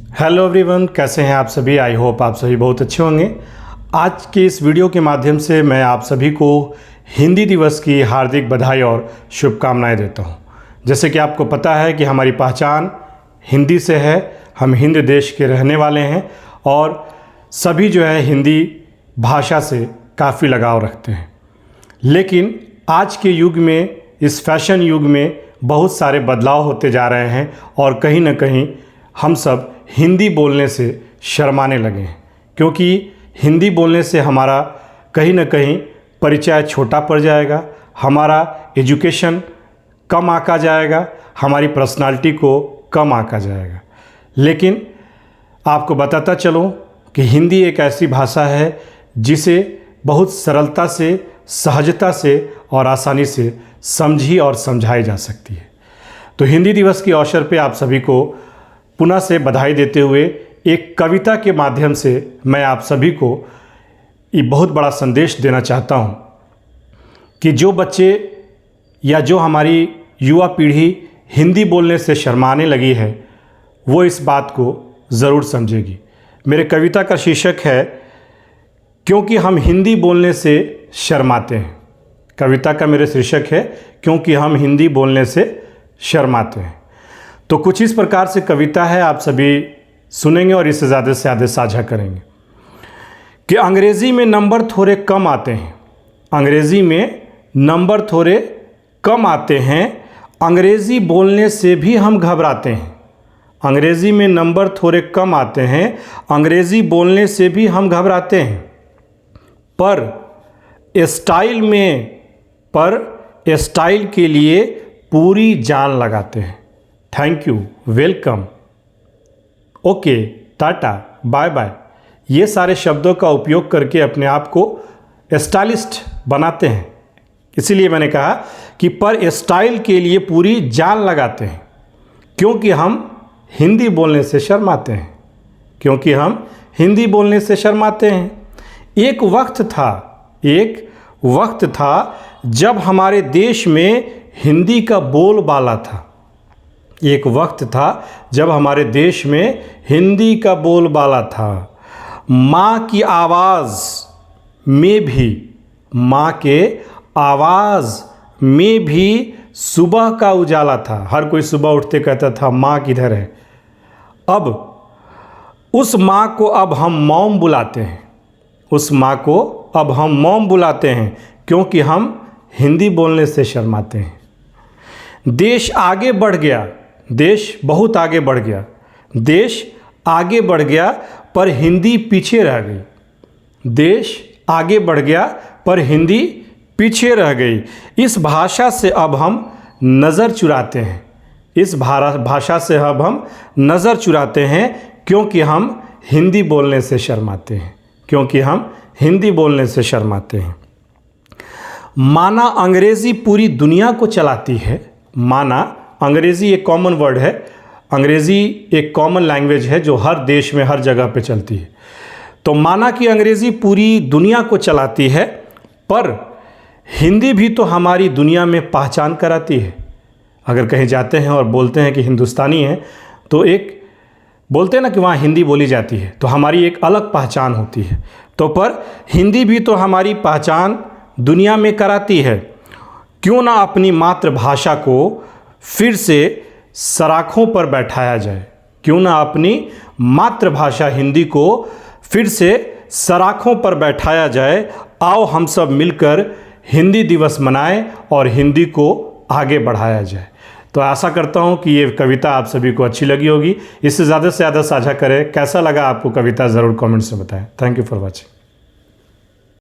Hello everyone, कैसे हैं आप सभी। आई होप आप सभी बहुत अच्छे होंगे। आज के इस वीडियो के माध्यम से मैं आप सभी को हिंदी दिवस की हार्दिक बधाई और शुभकामनाएं देता हूं। जैसे कि आपको पता है कि हमारी पहचान हिंदी से है, हम हिंद देश के रहने वाले हैं और सभी जो है हिंदी भाषा से काफ़ी लगाव रखते हैं। लेकिन आज के युग में, इस फैशन युग में बहुत सारे बदलाव होते जा रहे हैं और कहीं ना कहीं हम सब हिंदी बोलने से शर्माने लगे हैं, क्योंकि हिंदी बोलने से हमारा कहीं ना कहीं परिचय छोटा पड़ जाएगा, हमारा एजुकेशन कम आंका जाएगा, हमारी पर्सनालिटी को कम आंका जाएगा। लेकिन आपको बताता चलूं कि हिंदी एक ऐसी भाषा है जिसे बहुत सरलता से, सहजता से और आसानी से समझी और समझाई जा सकती है। तो हिंदी दिवस के अवसर पे आप सभी को पुनः से बधाई देते हुए एक कविता के माध्यम से मैं आप सभी को ये बहुत बड़ा संदेश देना चाहता हूँ कि जो बच्चे या जो हमारी युवा पीढ़ी हिंदी बोलने से शर्माने लगी है, वो इस बात को ज़रूर समझेगी। मेरे कविता का शीर्षक है क्योंकि हम हिंदी बोलने से शर्माते हैं। कविता का मेरे शीर्षक है क्योंकि हम हिंदी बोलने से शर्माते हैं। तो कुछ इस प्रकार से कविता है, आप सभी सुनेंगे और इसे ज़्यादा से ज़्यादा साझा करेंगे कि अंग्रेज़ी में नंबर थोड़े कम आते हैं, अंग्रेज़ी में नंबर थोड़े कम आते हैं, अंग्रेज़ी बोलने से भी हम घबराते हैं। अंग्रेज़ी में नंबर थोड़े कम आते हैं, अंग्रेज़ी बोलने से भी हम घबराते हैं, पर स्टाइल के लिए पूरी जान लगाते हैं। Thank you, welcome, okay, tata, bye bye, ये सारे शब्दों का उपयोग करके अपने आप को स्टाइलिस्ट बनाते हैं। इसीलिए मैंने कहा कि पर स्टाइल के लिए पूरी जान लगाते हैं, क्योंकि हम हिंदी बोलने से शर्माते हैं, क्योंकि हम हिंदी बोलने से शर्माते हैं। एक वक्त था जब हमारे देश में हिंदी का बोलबाला था। एक वक्त था जब हमारे देश में हिंदी का बोलबाला था। माँ की आवाज़ में भी सुबह का उजाला था। हर कोई सुबह उठते कहता था माँ किधर है। अब उस माँ को अब हम मॉम बुलाते हैं, उस माँ को अब हम मॉम बुलाते हैं, क्योंकि हम हिंदी बोलने से शर्माते हैं। देश आगे बढ़ गया, देश बहुत आगे बढ़ गया, देश आगे बढ़ गया पर हिंदी पीछे रह गई। देश आगे बढ़ गया पर हिंदी पीछे रह गई। इस भाषा से अब हम नज़र चुराते हैं, इस भाषा से अब हम नज़र चुराते हैं, क्योंकि हम हिंदी बोलने से शर्माते हैं, क्योंकि हम हिंदी बोलने से शर्माते हैं। माना अंग्रेज़ी पूरी दुनिया को चलाती है। माना अंग्रेज़ी एक कॉमन वर्ड है, अंग्रेज़ी एक कॉमन लैंग्वेज है जो हर देश में हर जगह पे चलती है। तो माना कि अंग्रेज़ी पूरी दुनिया को चलाती है, पर हिंदी भी तो हमारी दुनिया में पहचान कराती है। अगर कहीं जाते हैं और बोलते हैं कि हिंदुस्तानी हैं, तो एक बोलते हैं ना कि वहाँ हिंदी बोली जाती है, तो हमारी एक अलग पहचान होती है। तो पर हिंदी भी तो हमारी पहचान दुनिया में कराती है। क्यों ना अपनी मातृभाषा को फिर से सराखों पर बैठाया जाए, क्यों ना अपनी मातृभाषा हिंदी को फिर से सराखों पर बैठाया जाए। आओ हम सब मिलकर हिंदी दिवस मनाएं और हिंदी को आगे बढ़ाया जाए। तो आशा करता हूं कि ये कविता आप सभी को अच्छी लगी होगी। इससे ज़्यादा से ज़्यादा साझा करें। कैसा लगा आपको कविता, ज़रूर कमेंट्स में बताएं। Thank you for watching.